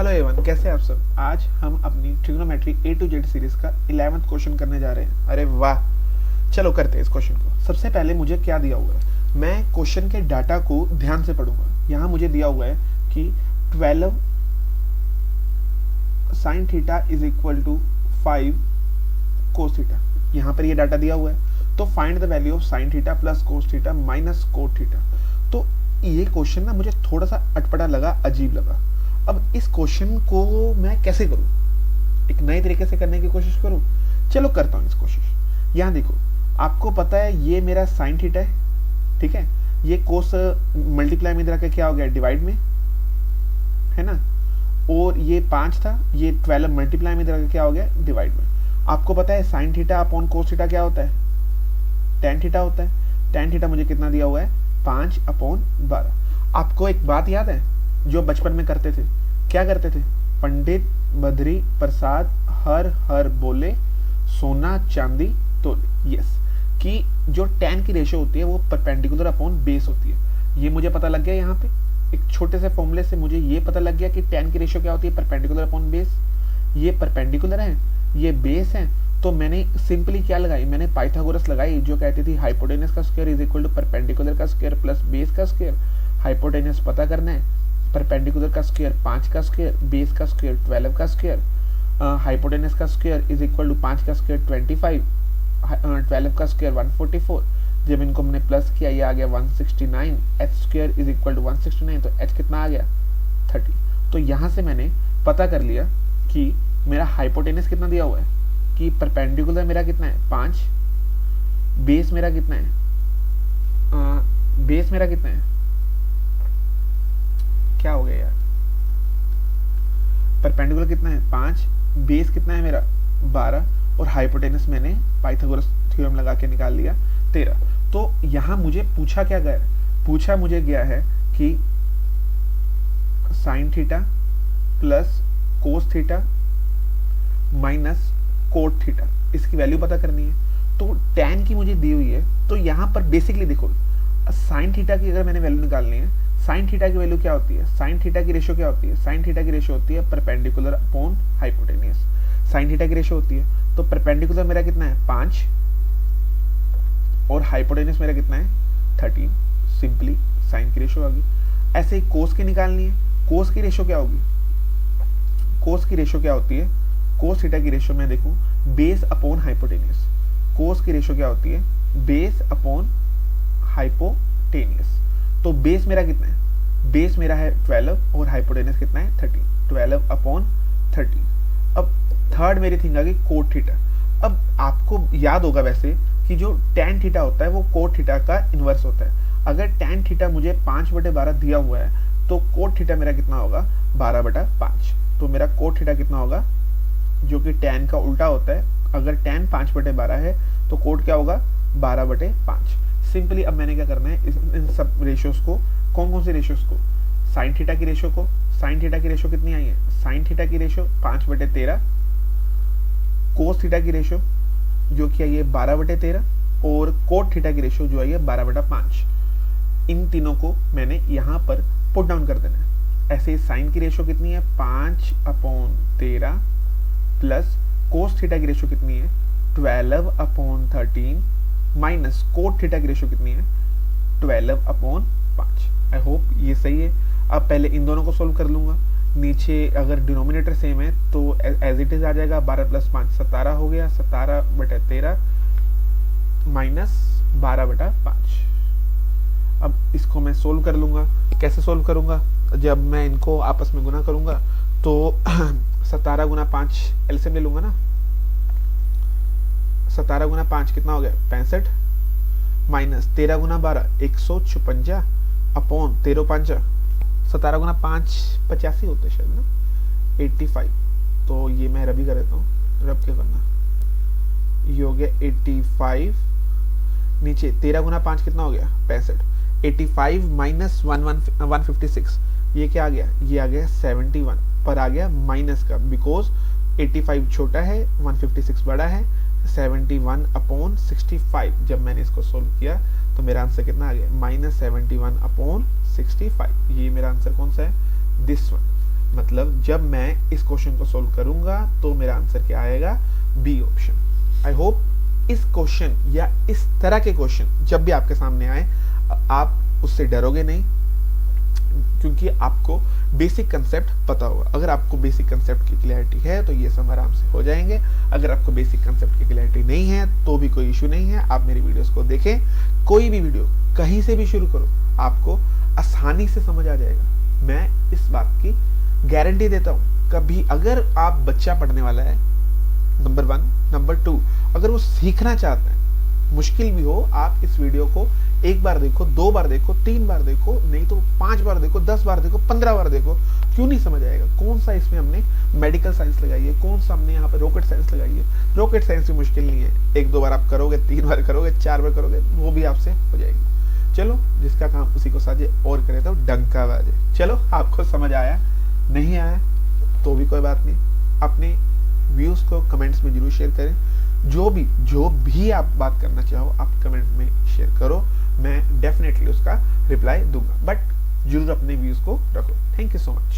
Hello Avon, कैसे हैं आप सब। आज हम अपनी trigonometry A to Z series का 11वां क्वेश्चन करने जा रहे हैं। अरे वाह, चलो करते हैं इस क्वेश्चन को। सबसे पहले मुझे क्या दिया हुआ है, मैं क्वेश्चन के डाटा को ध्यान से पढ़ूंगा। यहाँ मुझे दिया हुआ है कि 12 sine theta is equal to 5 cos theta. यहाँ पर ये डाटा दिया हुआ है, तो find the value of sine theta plus cos theta minus cot theta. तो ये क्वेश्चन ना मुझे थोड़ा सा अटपटा लगा, अजीब लगा। अब इस क्वेश्चन को मैं कैसे करूं, एक नए तरीके से करने की कोशिश करूं। चलो करता हूं इस कोशिश। यहां देखो, आपको पता है ये मेरा साइन थीटा है, ठीक है। ये कोस मल्टीप्लाई में इधर आके क्या हो गया, डिवाइड में, है ना। और ये 5 था, ये 12 मल्टीप्लाई में इधर आके क्या हो गया, डिवाइड में। आपको पता है sine theta upon cos theta क्या होता है, टेन थीटा होता है। टेन थीटा मुझे कितना दिया हुआ है, 5/12। आपको एक बात याद है जो बचपन में करते थे, क्या करते थे, पंडित बद्री प्रसाद हर हर बोले सोना चांदी तोले। यस, कि जो tan की रेशियो होती है वो परपेंडिकुलर अपॉन बेस होती है। ये मुझे पता लग गया। यहाँ पे एक छोटे से फॉर्मूले से मुझे ये पता लग गया कि tan की रेशियो क्या होती है, परपेंडिकुलर अपॉन बेस। ये परपेंडिकुलर है, ये बेस है, तो मैंने सिंपली क्या लगाई, मैंने पाइथागोरस लगाई जो कहती थी हाइपोटेनस का square is equal to perpendicular का स्क्वायर प्लस बेस का स्क्वायर। हाइपोटेनस पता करना है, परपेंडिकुलर का स्क्वायर 5 का स्क्वायर, बेस का स्क्वायर 12 का स्क्वायर। हाइपोटेनस का स्क्वायर इज इक्वल टू 5 का स्क्वायर 25, 12 का स्क्वायर 144। जब इनको हमने प्लस किया ये आ गया 169। H square is equal to 169, तो एच कितना आ गया 30। तो यहाँ से मैंने पता कर लिया कि मेरा हाइपोटेनस कितना दिया हुआ है, कि परपेंडिकुलर मेरा कितना है 5, बेस मेरा कितना है, बेस मेरा कितना है, क्या हो गया यार, परपेंडिकुलर कितना है 5, बेस कितना है मेरा 12, और हाइपोटेनस मैंने पाइथागोरस थ्योरम लगा के निकाल लिया 13। तो यहां मुझे पूछा क्या गया, पूछा मुझे गया है कि sign theta plus cos theta minus cot theta, इसकी वैल्यू पता करनी है। तो tan की मुझे दी हुई है, तो यहां पर बेसिकली देखो साइन थीटा की अगर मैंने वैल्यू निकालनी है, साइन थीटा की वैल्यू क्या होती है, साइन थीटा की रेशियो क्या होती है, साइन थीटा की रेशियो होती है perpendicular upon hypotenuse. Sine theta की रेशियो होती है, तो परपेंडिकुलर मेरा कितना है 5 और हाइपोटेनियस मेरा कितना है 13। सिंपली साइन की रेशियो आ गई। ऐसे ही कोस की निकालनी है, कोस की रेशियो क्या होगी, कोस की रेशियो क्या होती है, कोस थीटा की रेशियो में देखूं बेस अपॉन हाइपोटेनियस। कोस की रेशियो क्या होती है, बेस अपॉन हाइपोटेनियस। तो बेस मेरा कितना है, बेस मेरा है 12 और हाइपोटेनस कितना है 13, 12 अपॉन 13। अब थर्ड मेरी थिंग आ गई कोट थीटा। अब आपको याद होगा वैसे कि जो tan थीटा होता है वो कोट थीटा का इनवर्स होता है। अगर tan थीटा मुझे 5/12 दिया हुआ है तो कोट थीटा मेरा कितना होगा 12/5। तो मेरा कोट थीटा कितना होगा, जो कि tan का उल्टा होता है। अगर tan 5/12 है तो कोट क्या होगा 12/5। सिंपली अब मैंने क्या करना है, इन सब रेशियोज को, कौन कौन से रेशियोज को, साइन थीटा की रेशियो को, साइन थीटा की रेशियो कितनी आई है, साइन थीटा की रेशियो 5/13, कोस थीटा की रेशियो जो कि आई है 12/13, और कोट थीटा की रेशियो जो आई है 12/5। इन तीनों को मैंने यहाँ पर पुट डाउन कर देना है। ऐसे साइन की रेशियो कितनी है 5/13 प्लस कोस थीटा की रेशियो कितनी है 12/13 माइनस कोट थीटा की रेशियो कितनी है 12/5। आई होप ये सही है। अब पहले इन दोनों को सोल्व कर लूंगा। नीचे अगर डिनोमिनेटर सेम है तो एज इट इज आ जाएगा 12 + 5 17 हो गया, 17/13 माइनस 12/5। अब इसको मैं सोल्व कर लूंगा। कैसे सोल्व करूंगा, जब मैं इनको आपस में गुना करूंगा तो 17 × 5 एलसीएम ले लूंगा ना। 17 × 5 कितना हो गया 65, माइनस 13 × 12 156 अपॉन 13 5 17 × 5 85 होते शायद ना, 85। तो ये मैं रब ही कर देता हूँ, रब क्या करना, ये हो गया 85, नीचे 13 × 5 कितना हो गया 65, 85 माइनस 156, ये क्या आ गया, ये आ गया 71 पर आ गया माइनस का, बिकॉज 85 छोटा है 156 बड़ा है, 71/65। जब मैंने इसको सोल्व किया तो मेरा आंसर कितना आ गया -71/65। ये मेरा आंसर कौन सा है, दिस वन। मतलब जब मैं इस क्वेश्चन को सोल्व करूंगा तो मेरा आंसर क्या आएगा, बी ऑप्शन। आई होप इस क्वेश्चन या इस तरह के क्वेश्चन जब भी आपके सामने आए आप उससे डरोगे नहीं, क्योंकि आपको बेसिक कंसेप्ट पता होगा। अगर आपको बेसिक कंसेप्ट की क्लैरिटी है तो ये सब आराम से हो जाएंगे। अगर आपको बेसिक कंसेप्ट की क्लैरिटी नहीं है तो भी कोई इशू नहीं है, आप मेरी वीडियोस को देखें। कोई भी वीडियो कहीं से भी शुरू करो, आपको आसानी से समझ आ जाएगा। मैं इस बात की गारंटी देता हूँ। कभी अगर आप बच्चा पढ़ने वाला है, नंबर 1, नंबर 2, अगर वो सीखना चाहते हैं, मुश्किल भी हो, आप इस वीडियो को 1 बार देखो, 2 बार देखो, 3 बार देखो, नहीं तो 5 बार देखो, 10 बार देखो, 15 बार देखो, क्यों नहीं समझ आएगा। कौन सा इसमें हमने मेडिकल साइंस लगाई है, कौन सा हमने यहाँ पे रॉकेट साइंस लगाई है। रॉकेट साइंस भी मुश्किल नहीं है, 1-2 बार आप करोगे, 3 बार करोगे, 4 बार करोगे, वो भी आपसे हो जाएगी। चलो, जिसका काम उसी को साजे और करे तो डंका बाजे। चलो, आपको समझ आया, नहीं आया तो भी कोई बात नहीं। अपने व्यूज को कमेंट्स में जरूर शेयर करें। जो भी आप बात करना चाहो आप कमेंट में शेयर करो, मैं डेफिनेटली उसका रिप्लाई दूंगा, बट जरूर अपने व्यूज को रखो। Thank you so much.